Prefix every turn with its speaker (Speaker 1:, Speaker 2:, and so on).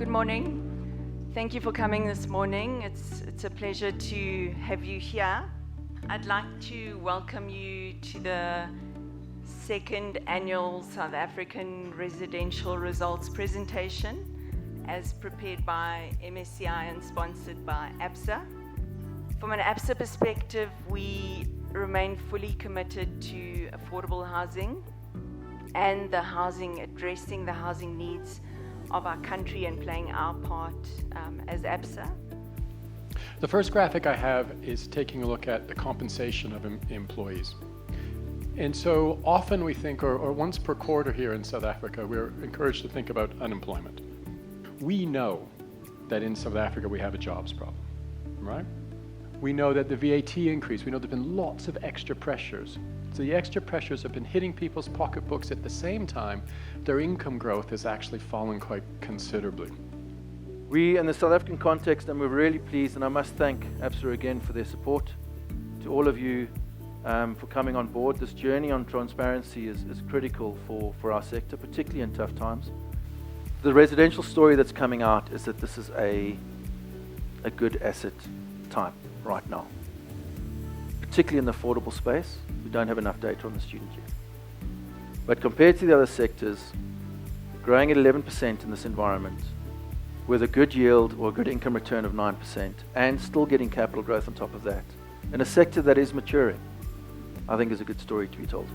Speaker 1: Good morning. Thank you for coming this morning. It's a pleasure to have you here. I'd like to welcome you to the second annual South African Residential Results presentation as prepared by MSCI and sponsored by ABSA. From an ABSA perspective, we remain fully committed to affordable housing and addressing the housing needs of our country and playing our part as ABSA.
Speaker 2: The first graphic I have is taking a look at the compensation of employees. And so often we think, or once per quarter here in South Africa, we're encouraged to think about unemployment. We know that in South Africa we have a jobs problem, right? We know that the VAT increase, we know there have been lots of extra pressures. So the extra pressures have been hitting people's pocketbooks at the same time their income growth has actually fallen quite considerably.
Speaker 3: We, in the South African context, and we're really pleased, and I must thank ABSA again for their support, to all of you for coming on board. This journey on transparency is critical for our sector, particularly in tough times. The residential story that's coming out is that this is a good asset type right now, particularly in the affordable space. We don't have enough data on the student yet. But compared to the other sectors, growing at 11% in this environment, with a good yield or a good income return of 9%, and still getting capital growth on top of that, in a sector that is maturing, I think is a good story to be told.